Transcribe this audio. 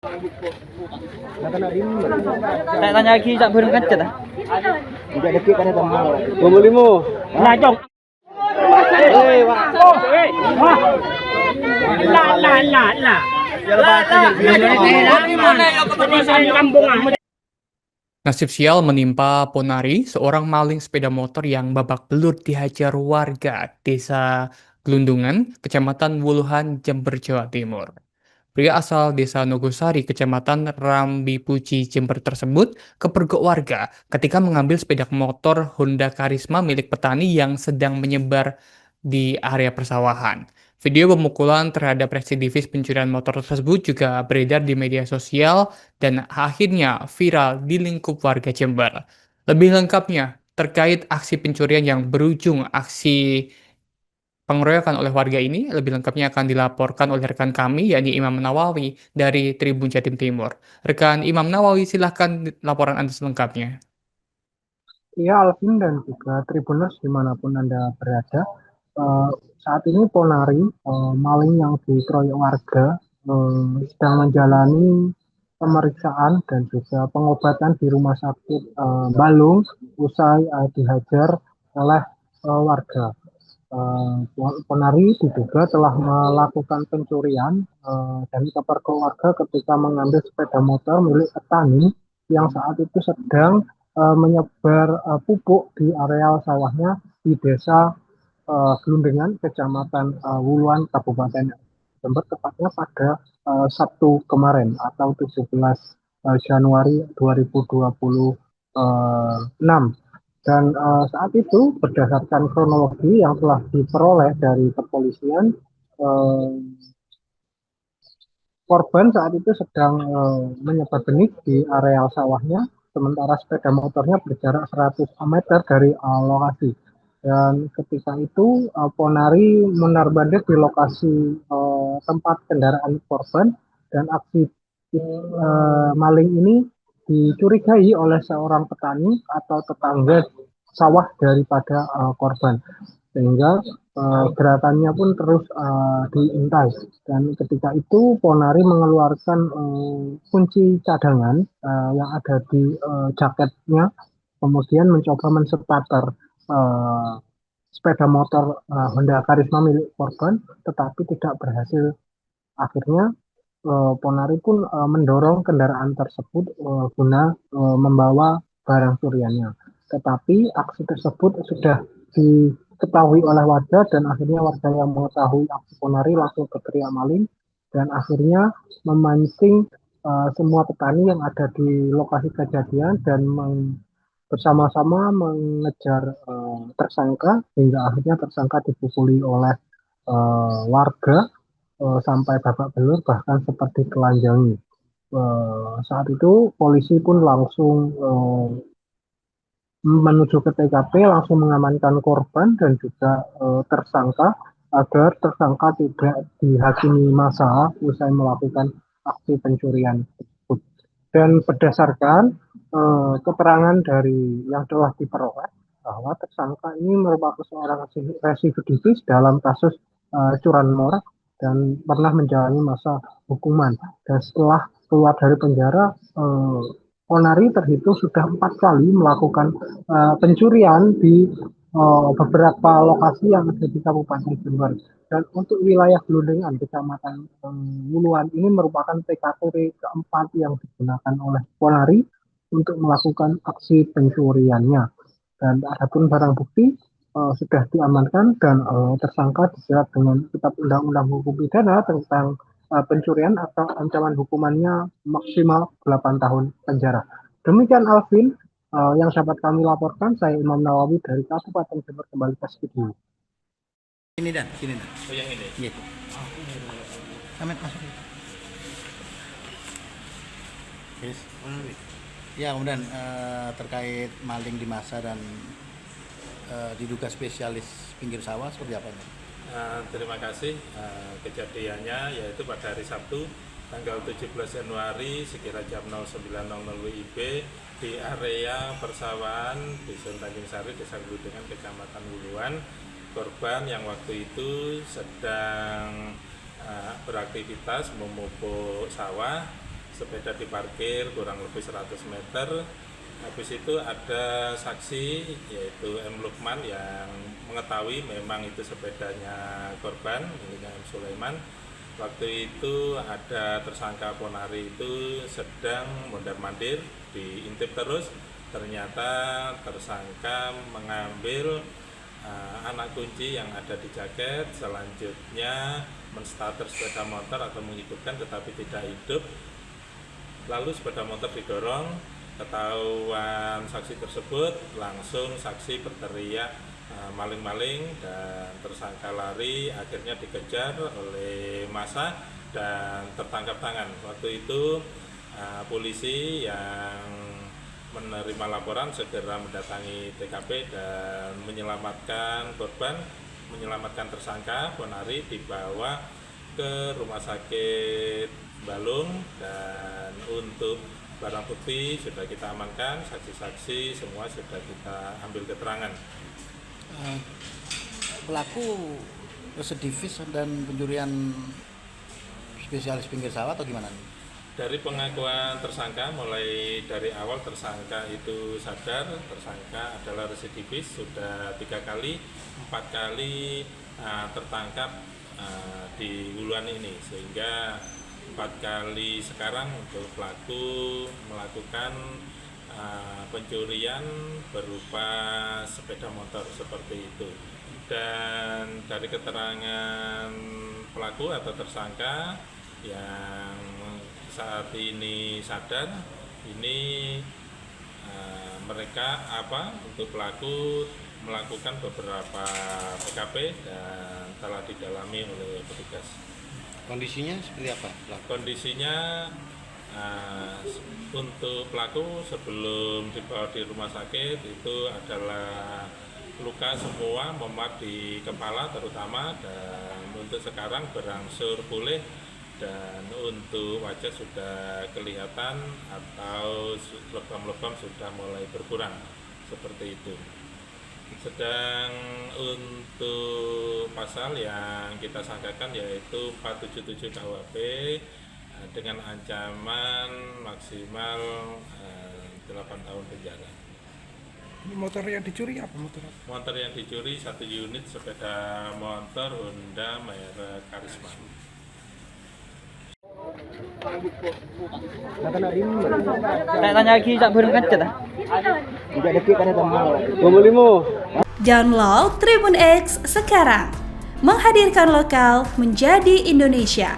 Tak tanya lagi tak burung kaca dah. Tidak dekik kan teman. 25. Nah, jom. Lah. Nasib sial menimpa Ponari, seorang maling sepeda motor yang babak belur dihajar warga Desa Gelundungan, Kecamatan Wuluhan, Jember, Jawa Timur. Pria asal Desa Nogosari, Kecamatan Rambipuci, Jember tersebut kepergok warga ketika mengambil sepeda motor Honda Karisma milik petani yang sedang menyebar di area persawahan. Video pemukulan terhadap residivis pencurian motor tersebut juga beredar di media sosial dan akhirnya viral di lingkup warga Jember. Lebih lengkapnya terkait aksi pencurian yang berujung aksi pengeroyokan oleh warga ini, lebih lengkapnya akan dilaporkan oleh rekan kami, yakni Imam Nawawi dari Tribun Jatim Timur. Rekan Imam Nawawi, silahkan laporan Anda selengkapnya. Ya, Alvin dan juga Tribuners dimanapun Anda berada. Saat ini Ponari, maling yang dikeroyok warga, sedang menjalani pemeriksaan dan juga pengobatan di rumah sakit Balung usai dihajar oleh warga. Ponari diduga telah melakukan pencurian dan kepergok warga ketika mengambil sepeda motor milik petani yang saat itu sedang menyebar pupuk di areal sawahnya di desa Gelundungan, Kecamatan Wuluan, Kabupaten Jember, tepatnya pada Sabtu kemarin atau 17 Januari 2026. Dan saat itu berdasarkan kronologi yang telah diperoleh dari kepolisian, eh, korban saat itu sedang menyebar benih di areal sawahnya, sementara sepeda motornya berjarak 100 meter dari lokasi. Dan ketika itu Ponari menar-bandir di lokasi tempat kendaraan korban dan aksi maling ini dicurigai oleh seorang petani atau tetangga sawah daripada korban, sehingga gerakannya pun terus diintai. Dan ketika itu Ponari mengeluarkan kunci cadangan yang ada di jaketnya, kemudian mencoba mensepater uh, sepeda motor Honda Karisma milik korban, tetapi tidak berhasil. Akhirnya Ponari pun mendorong kendaraan tersebut guna membawa barang curiannya. Tetapi aksi tersebut sudah diketahui oleh warga dan akhirnya warga yang mengetahui aksi Ponari langsung berteriak maling dan akhirnya memancing semua petani yang ada di lokasi kejadian dan bersama-sama mengejar tersangka hingga akhirnya tersangka dipukuli oleh warga sampai babak belur bahkan seperti telanjangi. Saat itu polisi pun langsung menuju ke TKP, langsung mengamankan korban dan juga tersangka agar tersangka tidak dihakimi massa usai melakukan aksi pencurian tersebut. Dan berdasarkan keterangan dari yang telah diperoleh bahwa tersangka ini merupakan seorang residivis dalam kasus curanmor dan pernah menjalani masa hukuman. Dan setelah keluar dari penjara, Ponari terhitung sudah 4 kali melakukan pencurian di beberapa lokasi yang ada di Kabupaten Jember. Dan untuk wilayah Gelundungan, Kecamatan Wuluan ini merupakan TKP keempat yang digunakan oleh Ponari untuk melakukan aksi pencuriannya. Dan adapun barang bukti sudah diamankan dan tersangka dijerat dengan Kitab Undang-Undang Hukum Pidana tentang pencurian atau ancaman hukumannya maksimal 8 tahun penjara. Demikian Alvin yang dapat kami laporkan. Saya Imam Nawawi dari Kabupaten Jember, kembali ke studio. Sini dan. Oh yang ini? Iya. Samet masuk. Yes. Ya, kemudian terkait maling di masa dan diduga spesialis pinggir sawah seperti apa ini? Terima kasih. Kejadiannya yaitu pada hari Sabtu tanggal 17 Januari sekira jam 09.00 WIB di area persawahan Dusun Tanjung Sari, Desa Gelundungan, Kecamatan Wuluan. Korban yang waktu itu sedang beraktivitas memupuk sawah sepeda diparkir kurang lebih 100 meter. Habis itu ada saksi yaitu M. Lukman yang mengetahui memang itu sepedanya korban, miliknya M. Sulaiman. Waktu itu ada tersangka Ponari itu sedang mondar-mandir, diintip terus. Ternyata tersangka mengambil anak kunci yang ada di jaket, selanjutnya menstarter sepeda motor atau menghidupkan tetapi tidak hidup. Lalu sepeda motor didorong, ketahuan saksi tersebut, langsung saksi berteriak maling-maling dan tersangka lari, akhirnya dikejar oleh massa dan tertangkap tangan. Waktu itu polisi yang menerima laporan segera mendatangi TKP dan menyelamatkan korban, menyelamatkan tersangka Ponari, dibawa ke rumah sakit Balung, dan untuk barang bukti sudah kita amankan, saksi-saksi semua sudah kita ambil keterangan. Pelaku residivis dan pencurian spesialis pinggir sawah atau gimana nih? Dari pengakuan tersangka, mulai dari awal tersangka itu sadar, tersangka adalah residivis, sudah 3 kali, 4 kali tertangkap di huluan ini, sehingga 4 kali sekarang untuk pelaku melakukan pencurian berupa sepeda motor seperti itu. Dan dari keterangan pelaku atau tersangka yang saat ini sadar, ini mereka untuk pelaku melakukan beberapa PKP dan telah didalami oleh petugas. Kondisinya seperti apa? Kondisinya untuk pelaku sebelum dibawa di rumah sakit itu adalah luka semua, memar di kepala terutama, dan untuk sekarang berangsur pulih dan untuk wajah sudah kelihatan atau lebam-lebam sudah mulai berkurang seperti itu. Sedang untuk pasal yang kita sangkakan yaitu 477 KUHP dengan ancaman maksimal 8 tahun penjara. Motor yang dicuri apa motor? Motor yang dicuri 1 unit sepeda motor Honda merek Karisma. Tanya lagi tak burung kancet ah. Download Tribun X sekarang, menghadirkan lokal menjadi Indonesia.